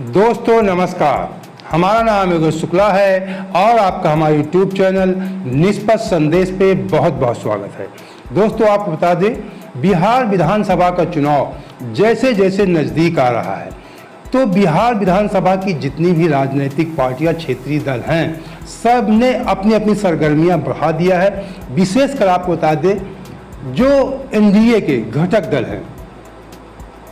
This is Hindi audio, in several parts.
दोस्तों नमस्कार, हमारा नाम योगेश शुक्ला है और आपका हमारे YouTube चैनल निष्पक्ष संदेश पे बहुत बहुत स्वागत है। दोस्तों आपको बता दें, बिहार विधानसभा का चुनाव जैसे जैसे नज़दीक आ रहा है तो बिहार विधानसभा की जितनी भी राजनीतिक पार्टियां, क्षेत्रीय दल हैं, सब ने अपनी अपनी सरगर्मियां बढ़ा दिया है। विशेषकर आपको बता दें, जो एनडीए के घटक दल हैं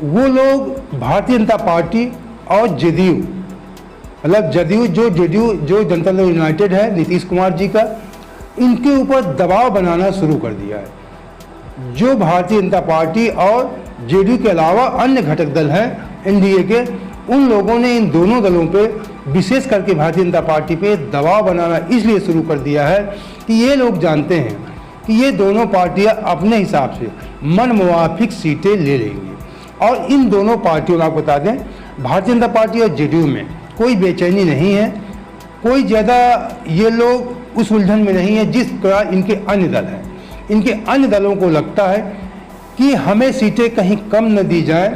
वो लोग भारतीय जनता पार्टी और जेडीयू, मतलब जेडीयू जो जनता दल यूनाइटेड है नीतीश कुमार जी का, इनके ऊपर दबाव बनाना शुरू कर दिया है। जो भारतीय जनता पार्टी और जेडीयू के अलावा अन्य घटक दल हैं एनडीए के, उन लोगों ने इन दोनों दलों पे, विशेष करके भारतीय जनता पार्टी पे दबाव बनाना इसलिए शुरू कर दिया है कि ये लोग जानते हैं कि ये दोनों पार्टियां अपने हिसाब से मन मुवाफिक सीटें ले लेंगी। और इन दोनों पार्टियों में आपको बता दें, भारतीय जनता पार्टी और जेडीयू में कोई बेचैनी नहीं है, कोई ज़्यादा ये लोग उस उलझन में नहीं है जिस तरह इनके अन्य दल हैं। इनके अन्य दलों को लगता है कि हमें सीटें कहीं कम न दी जाए,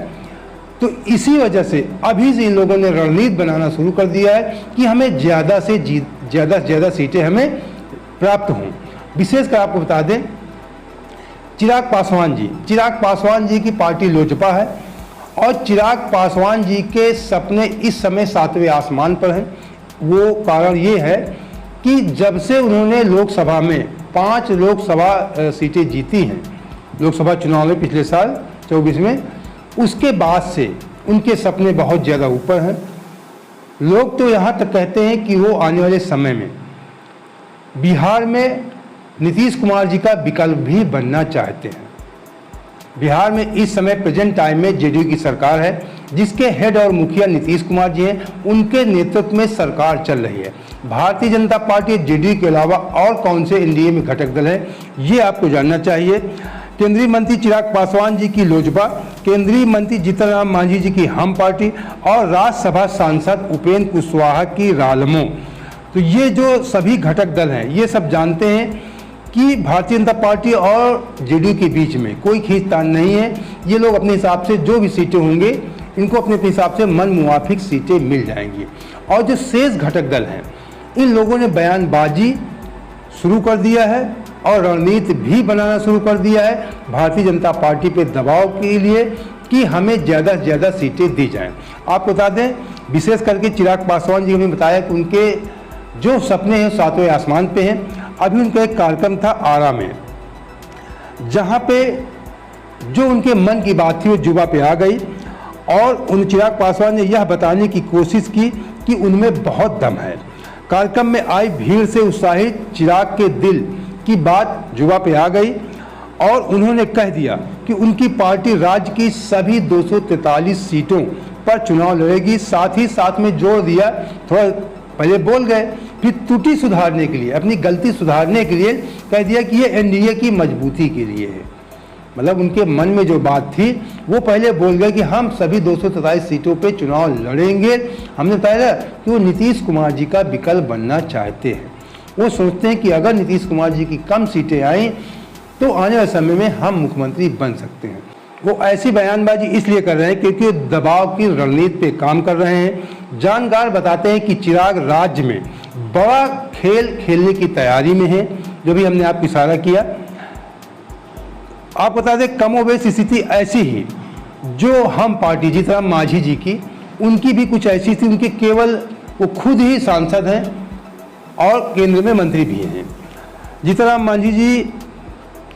तो इसी वजह से अभी से इन लोगों ने रणनीति बनाना शुरू कर दिया है कि हमें ज़्यादा से ज़्यादा सीटें हमें प्राप्त हों। विशेषकर आपको बता दें, चिराग पासवान जी की पार्टी लोजपा है और चिराग पासवान जी के सपने इस समय 7वें आसमान पर हैं। वो कारण ये है कि जब से उन्होंने लोकसभा में 5 लोकसभा सीटें जीती हैं लोकसभा चुनाव में पिछले साल 24 में, उसके बाद से उनके सपने बहुत ज़्यादा ऊपर हैं। लोग तो यहाँ तक कहते हैं कि वो आने वाले समय में बिहार में नीतीश कुमार जी का विकल्प भी बनना चाहते हैं। बिहार में इस समय प्रेजेंट टाइम में जेडीयू की सरकार है, जिसके हेड और मुखिया नीतीश कुमार जी हैं, उनके नेतृत्व में सरकार चल रही है। भारतीय जनता पार्टी जेडीयू के अलावा और कौन से एनडीए में घटक दल हैं, ये आपको जानना चाहिए। केंद्रीय मंत्री चिराग पासवान जी की लोजपा, केंद्रीय मंत्री जीतन राम मांझी जी की हम पार्टी और राज्यसभा सांसद उपेंद्र कुशवाहा की रालमो। तो ये जो सभी घटक दल हैं, ये सब जानते हैं कि भारतीय जनता पार्टी और जेडीयू के बीच में कोई खींचतान नहीं है। ये लोग अपने हिसाब से जो भी सीटें होंगे, इनको अपने हिसाब से मन मुवाफिक सीटें मिल जाएंगी। और जो शेष घटक दल हैं, इन लोगों ने बयानबाजी शुरू कर दिया है और रणनीति भी बनाना शुरू कर दिया है भारतीय जनता पार्टी पे दबाव के लिए कि हमें ज़्यादा से ज़्यादा सीटें दी जाएँ। आपको बता दें, विशेष करके चिराग पासवान जी ने बताया कि उनके जो सपने हैं 7वें आसमान पे हैं। अभी उनका एक कार्यक्रम था आरा में, जहाँ पे जो उनके मन की बात थी वो जुबा पे आ गई और उन चिराग पासवान ने यह बताने की कोशिश की कि उनमें बहुत दम है। कार्यक्रम में आई भीड़ से उत्साहित चिराग के दिल की बात जुबा पे आ गई और उन्होंने कह दिया कि उनकी पार्टी राज्य की सभी 243 सीटों पर चुनाव लड़ेगी। साथ ही साथ में जोर दिया, थोड़ा पहले बोल गए, फिर त्रुटि सुधारने के लिए, अपनी गलती सुधारने के लिए कह दिया कि ये एनडीए की मजबूती के लिए है। मतलब उनके मन में जो बात थी वो पहले बोल गए कि हम सभी 243 सीटों पे चुनाव लड़ेंगे। हमने बताया कि वो नीतीश कुमार जी का विकल्प बनना चाहते हैं। वो सोचते हैं कि अगर नीतीश कुमार जी की कम सीटें आईं तो आने वाले समय में हम मुख्यमंत्री बन सकते हैं। वो ऐसी बयानबाजी इसलिए कर रहे हैं क्योंकि दबाव की रणनीति पे काम कर रहे हैं। जानकार बताते हैं कि चिराग राज्य में बड़ा खेल खेलने की तैयारी में है, जो भी हमने आपको इशारा किया। आप बता दें, कमोबेश स्थिति ऐसी ही जो हम पार्टी जीतन राम मांझी जी की, उनकी भी कुछ ऐसी थी। उनके केवल वो खुद ही सांसद हैं और केंद्र में मंत्री भी हैं। जीतन राम मांझी जी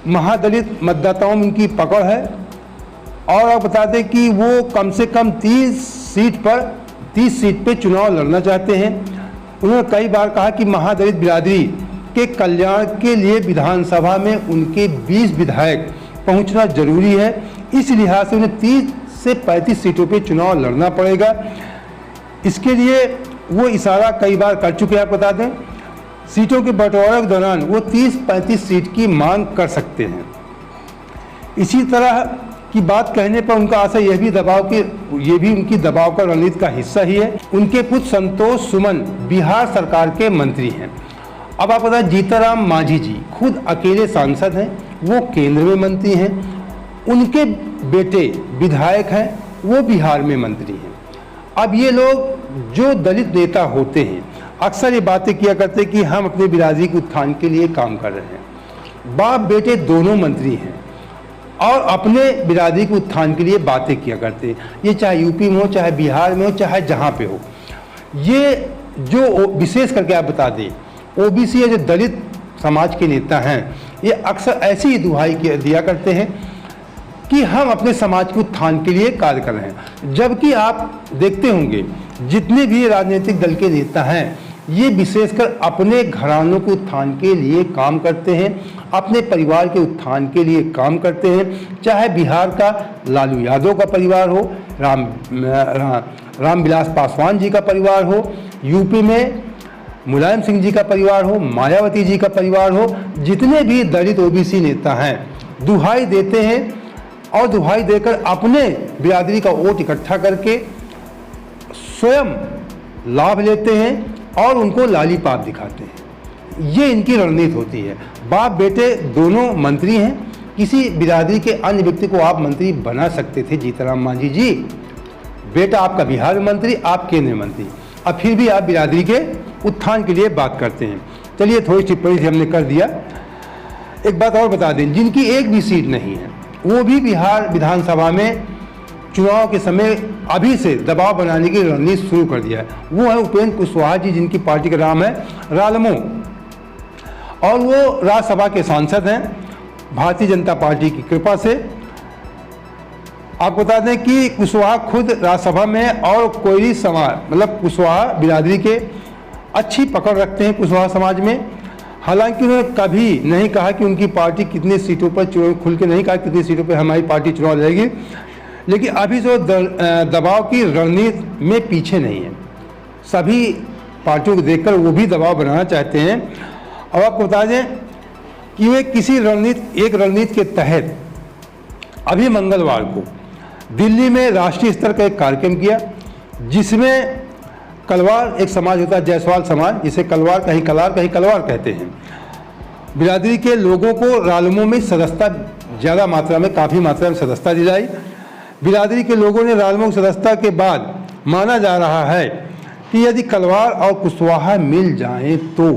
महादलित मतदाताओं में उनकी पकड़ है और आप बता दें कि वो कम से कम 30 सीट पे चुनाव लड़ना चाहते हैं। उन्होंने कई बार कहा कि महादलित बिरादरी के कल्याण के लिए विधानसभा में उनके 20 विधायक पहुंचना जरूरी है। इस लिहाज से उन्हें 30 से 35 सीटों पे चुनाव लड़ना पड़ेगा। इसके लिए वो इशारा कई बार कर चुके हैं। आप बता दें, सीटों के बंटवारे के दौरान वो 30-35 सीट की मांग कर सकते हैं। इसी तरह की बात कहने पर उनका आशा ये भी उनकी दबाव का रणनीति का हिस्सा ही है। उनके पुत्र संतोष सुमन बिहार सरकार के मंत्री हैं। अब आप बताएं, जीतन राम मांझी जी खुद अकेले सांसद हैं, वो केंद्र में मंत्री हैं। उनके बेटे विधायक हैं, वो बिहार में मंत्री हैं। अब ये लोग जो दलित नेता होते हैं अक्सर ये बातें किया करते हैं कि हम अपने बिरादरी के उत्थान के लिए काम कर रहे हैं। बाप बेटे दोनों मंत्री हैं और अपने बिरादरी के उत्थान के लिए बातें किया करते हैं। ये चाहे यूपी में हो, चाहे बिहार में हो, चाहे जहाँ पे हो। ये जो विशेष करके आप बता दें, ओबीसी या जो दलित समाज के नेता हैं, ये अक्सर ऐसी ही दुहाई दिया करते हैं कि हम अपने समाज के उत्थान के लिए कार्य कर रहे हैं। जबकि आप देखते होंगे जितने भी राजनीतिक दल के नेता हैं, ये विशेषकर अपने घरानों के उत्थान के लिए काम करते हैं, अपने परिवार के उत्थान के लिए काम करते हैं। चाहे बिहार का लालू यादव का परिवार हो, रामविलास पासवान जी का परिवार हो, यूपी में मुलायम सिंह जी का परिवार हो, मायावती जी का परिवार हो, जितने भी दलित ओबीसी नेता हैं दुहाई देते हैं और दुहाई देकर अपने बिरादरी का वोट इकट्ठा करके स्वयं लाभ लेते हैं और उनको लाली पाप दिखाते हैं। ये इनकी रणनीति होती है। बाप बेटे दोनों मंत्री हैं। किसी बिरादरी के अन्य व्यक्ति को आप मंत्री बना सकते थे, जीतनराम मांझी जी। बेटा आपका बिहार मंत्री, आप केंद्रीय मंत्री, अब फिर भी आप बिरादरी के उत्थान के लिए बात करते हैं। चलिए थोड़ी टिप्पणी से हमने कर दिया। एक बात और बता दें, जिनकी एक भी सीट नहीं है वो भी बिहार विधानसभा में चुनाव के समय अभी से दबाव बनाने की रणनीति शुरू कर दिया है। वो है उपेंद्र कुशवाहा जी, जिनकी पार्टी का नाम है रालोआ, और वो राज्यसभा के सांसद हैं भारतीय जनता पार्टी की कृपा से। आपको बता दें कि कुशवाहा खुद राज्यसभा में और कोयली समाज मतलब कुशवाहा बिरादरी के अच्छी पकड़ रखते हैं कुशवाहा समाज में। हालांकि उन्होंने कभी नहीं कहा कि उनकी पार्टी कितनी सीटों पर चुनाव, खुल के नहीं कहा कितनी सीटों पर हमारी पार्टी चुनाव लड़ेगी, लेकिन अभी जो दबाव की रणनीति में पीछे नहीं है। सभी पार्टियों को देखकर वो भी दबाव बनाना चाहते हैं। और आपको बता दें कि वे किसी एक रणनीति के तहत अभी मंगलवार को दिल्ली में राष्ट्रीय स्तर का एक कार्यक्रम किया, जिसमें कलवार एक समाज होता है, जायसवाल समाज, जिसे कलवार कहीं कलार कहीं कलवार कहते हैं, बिरादरी के लोगों को रालोआ में सदस्यता ज़्यादा मात्रा में, काफ़ी मात्रा में सदस्यता दिलाई। बिरादरी के लोगों ने रालोआ की सदस्यता के बाद माना जा रहा है कि यदि कलवार और कुशवाहा मिल जाएं तो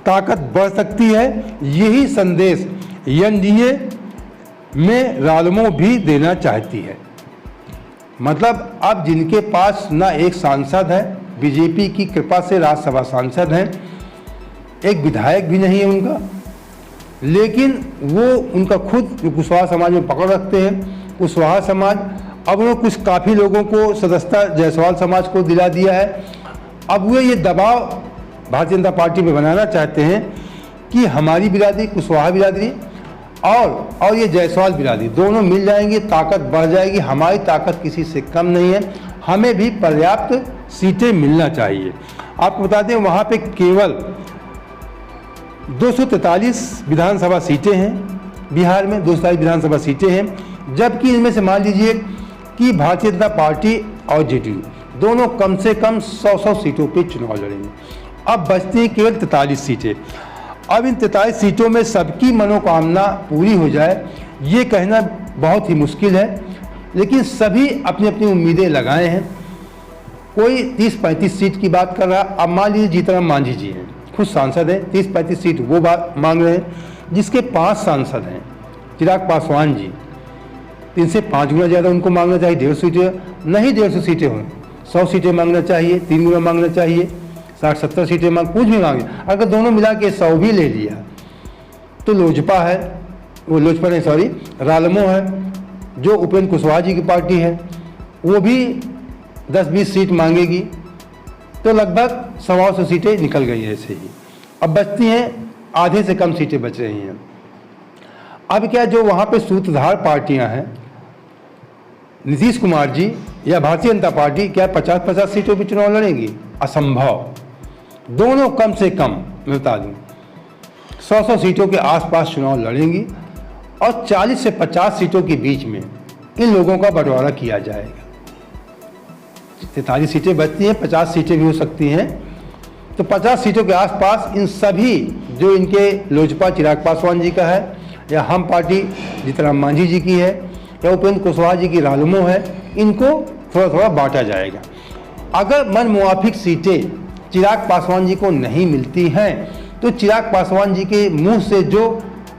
ताकत बढ़ सकती है। यही संदेश एनडीए में रालोआ भी देना चाहती है। मतलब अब जिनके पास ना एक सांसद है, बीजेपी की कृपा से राज्यसभा सांसद हैं, एक विधायक भी नहीं है उनका, लेकिन वो उनका खुद जो कुशवाहा समाज में पकड़ रखते हैं, कुशवाहा समाज अब वो कुछ काफ़ी लोगों को सदस्यता जायसवाल समाज को दिला दिया है। अब वे ये दबाव भारतीय जनता पार्टी में बनाना चाहते हैं कि हमारी बिरादरी, कुशवाहा बिरादरी और ये जायसवाल बिरादरी दोनों मिल जाएंगे, ताकत बढ़ जाएगी। हमारी ताकत किसी से कम नहीं है, हमें भी पर्याप्त सीटें मिलना चाहिए। आपको बता दें वहाँ पे केवल 243 विधानसभा सीटें हैं, बिहार में 243 विधानसभा सीटें हैं, जबकि इनमें से मान लीजिए कि भारतीय जनता पार्टी और जेडीयू दोनों कम से कम 100 सीटों पे चुनाव लड़ेंगे। अब बचती हैं केवल 43 सीटें। अब इन 43 सीटों में सबकी मनोकामना पूरी हो जाए ये कहना बहुत ही मुश्किल है, लेकिन सभी अपनी अपनी उम्मीदें लगाए हैं। कोई 30-35 सीट की बात कर रहा है। अब मान लीजिए जीतनराम मांझी जी हैं, खुद सांसद हैं, 30-35 सीट वो बात मांग रहे हैं, जिसके 5 सांसद हैं। चिराग पासवान जी 3 से 5 गुना ज़्यादा उनको मांगना चाहिए, 150 सीटें नहीं, 150 सीटें हों, 100 सीटें मांगना चाहिए, 3 गुना मांगना चाहिए, 60-70 सीटें मांग, कुछ भी मांगे। अगर दोनों मिला के 100 भी ले लिया तो लोजपा है, वो लोजपा नहीं सॉरी रालोआ है, जो उपेंद्र कुशवाहा जी की पार्टी है, वो भी 10-20 सीट मांगेगी, तो लगभग 100 सीटें निकल गई है ऐसे ही। अब बचती हैं आधे से कम सीटें बच रही हैं। अब क्या जो वहाँ पे सूत्रधार पार्टियां हैं, नीतीश कुमार जी या भारतीय जनता पार्टी, क्या 50-50 सीटों पर चुनाव लड़ेंगी? असंभव। दोनों कम से कम मैं बता दूँ 100 सीटों के आसपास चुनाव लड़ेंगी और 40 से 50 सीटों के बीच में इन लोगों का बंटवारा किया जाएगा। 43 सीटें बचती हैं, 50 सीटें भी हो सकती हैं, तो 50 सीटों के आसपास इन सभी जो इनके लोजपा चिराग पासवान जी का है, या हम पार्टी जीतनराम मांझी जी की है, या उपेंद्र कुशवाहा जी की रालोआ है, इनको थोड़ा थोड़ा बांटा जाएगा। अगर मन मुआफिक सीटें चिराग पासवान जी को नहीं मिलती हैं तो चिराग पासवान जी के मुंह से जो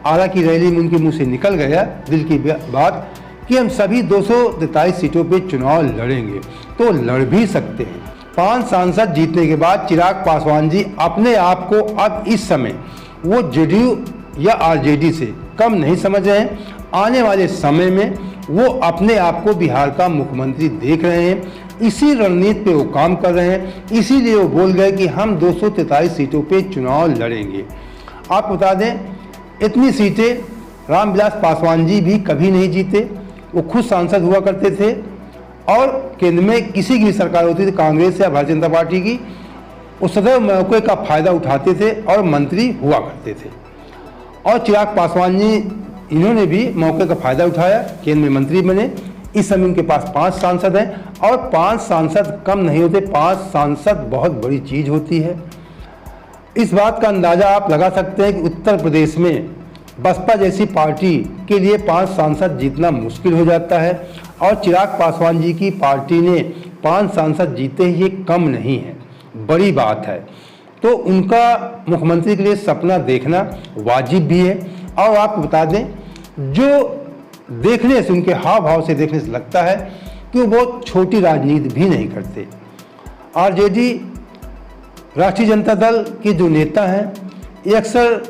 आरा की रैली में उनके मुंह से निकल गया दिल की बात कि हम सभी 243 सीटों पे चुनाव लड़ेंगे, तो लड़ भी सकते हैं। 5 सांसद जीतने के बाद चिराग पासवान जी अपने आप को अब इस समय वो जेडीयू या आरजेडी से कम नहीं समझ रहे हैं। आने वाले समय में वो अपने आप को बिहार का मुख्यमंत्री देख रहे हैं, इसी रणनीति पे वो काम कर रहे हैं। इसीलिए वो बोल गए कि हम 243 सीटों पे चुनाव लड़ेंगे। आपको बता दें, इतनी सीटें रामविलास पासवान जी भी कभी नहीं जीते। वो खुद सांसद हुआ करते थे और केंद्र में किसी की भी सरकार होती थी, कांग्रेस या भारतीय जनता पार्टी की, वो सदैव मौके का फायदा उठाते थे और मंत्री हुआ करते थे। और चिराग पासवान जी इन्होंने भी मौके का फायदा उठाया, केंद्र में मंत्री बने। इस समय उनके पास 5 सांसद हैं और 5 सांसद कम नहीं होते, 5 सांसद बहुत बड़ी चीज होती है। इस बात का अंदाजा आप लगा सकते हैं कि उत्तर प्रदेश में बसपा जैसी पार्टी के लिए 5 सांसद जीतना मुश्किल हो जाता है और चिराग पासवान जी की पार्टी ने 5 सांसद जीते, ये कम नहीं है, बड़ी बात है। तो उनका मुख्यमंत्री के लिए सपना देखना वाजिब भी है। और आपको बता दें, जो देखने से, उनके हाव भाव से देखने से लगता है कि वो बहुत छोटी राजनीति भी नहीं करते। आरजेडी राष्ट्रीय जनता दल के जो नेता हैं, ये अक्सर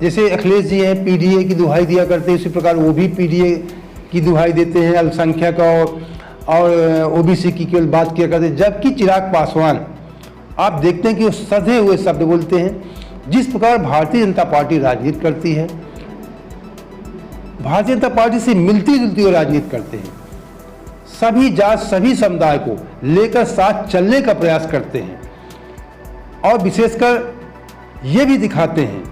जैसे अखिलेश जी हैं पीडीए की दुहाई दिया करते हैं, इसी प्रकार वो भी पीडीए की दुहाई देते हैं, अल्पसंख्यक और ओबीसी की केवल बात किया करते हैं। जबकि चिराग पासवान आप देखते हैं कि वो सधे हुए शब्द बोलते हैं। जिस प्रकार भारतीय जनता पार्टी राजनीति करती है, भारतीय जनता पार्टी से मिलती जुलती हुई राजनीति करते हैं, सभी जात सभी समुदाय को लेकर साथ चलने का प्रयास करते हैं और विशेषकर ये भी दिखाते हैं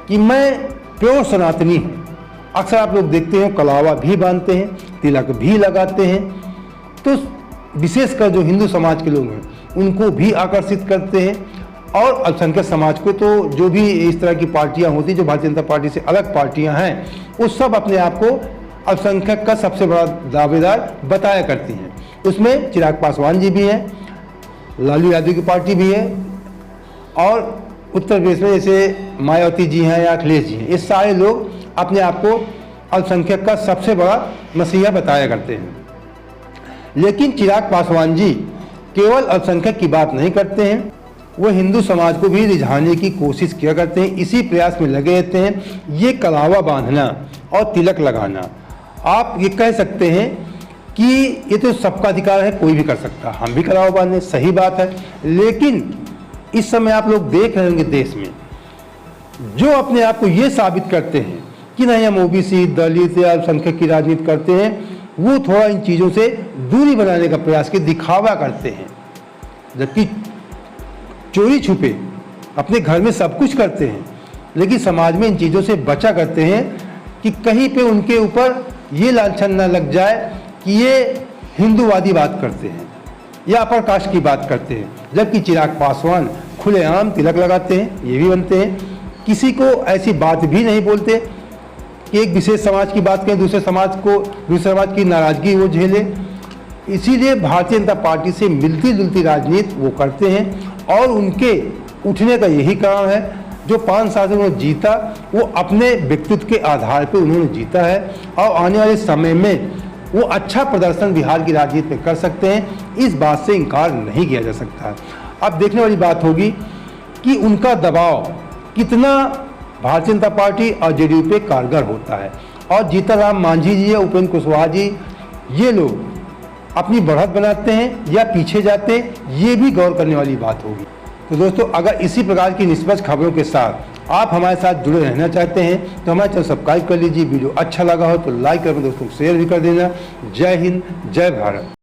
कि मैं प्योर सनातनी हूँ। अक्सर आप लोग देखते हैं कलावा भी बांधते हैं, तिलक भी लगाते हैं, तो विशेषकर जो हिंदू समाज के लोग हैं उनको भी आकर्षित करते हैं। और अल्पसंख्यक समाज को तो जो भी इस तरह की पार्टियां होती, जो भारतीय जनता पार्टी से अलग पार्टियां हैं, वो सब अपने आप को अल्पसंख्यक का सबसे बड़ा दावेदार बताया करती हैं। उसमें चिराग पासवान जी भी हैं, लालू यादव की पार्टी भी है और उत्तर प्रदेश में जैसे मायावती जी हैं या अखिलेश जी हैं, ये सारे लोग अपने आप को अल्पसंख्यक का सबसे बड़ा मसीहा बताया करते हैं। लेकिन चिराग पासवान जी केवल अल्पसंख्यक की बात नहीं करते हैं, वो हिंदू समाज को भी रिझाने की कोशिश किया करते हैं, इसी प्रयास में लगे रहते हैं। ये कलावा बांधना और तिलक लगाना, आप ये कह सकते हैं कि ये तो सबका अधिकार है, कोई भी कर सकता है, हम भी कलावा बांधे, सही बात है। लेकिन इस समय आप लोग देख रहे होंगे देश में जो अपने आप को ये साबित करते हैं कि नहीं हम ओबीसी, दलित या अल्पसंख्यक की राजनीति करते हैं, वो थोड़ा इन चीज़ों से दूरी बनाने का प्रयास के दिखावा करते हैं। जबकि चोरी छुपे अपने घर में सब कुछ करते हैं, लेकिन समाज में इन चीज़ों से बचा करते हैं कि कहीं पे उनके ऊपर ये लांछन न लग जाए कि ये हिंदूवादी बात करते हैं या अपर कास्ट की बात करते हैं। जबकि चिराग पासवान खुलेआम तिलक लगाते हैं, ये भी बनते हैं, किसी को ऐसी बात भी नहीं बोलते कि एक विशेष समाज की बात करें, दूसरे समाज की नाराजगी वो झेले। इसीलिए भारतीय जनता पार्टी से मिलती जुलती राजनीति वो करते हैं और उनके उठने का यही कारण है। जो 5 साल से उन्होंने जीता, वो अपने व्यक्तित्व के आधार पर उन्होंने जीता है और आने वाले समय में वो अच्छा प्रदर्शन बिहार की राजनीति में कर सकते हैं, इस बात से इनकार नहीं किया जा सकता है। अब देखने वाली बात होगी कि उनका दबाव कितना भारतीय जनता पार्टी और जेडीयू पे कारगर होता है। और जीतन राम मांझी जी या उपेंद्र कुशवाहा जी, ये लोग अपनी बढ़त बनाते हैं या पीछे जाते हैं, ये भी गौर करने वाली बात होगी। तो दोस्तों, अगर इसी प्रकार की निष्पक्ष खबरों के साथ आप हमारे साथ जुड़े रहना चाहते हैं तो हमारे चैनल सब्सक्राइब कर लीजिए। वीडियो अच्छा लगा हो तो लाइक कर, दोस्तों को शेयर भी कर देना। जय हिंद, जय भारत।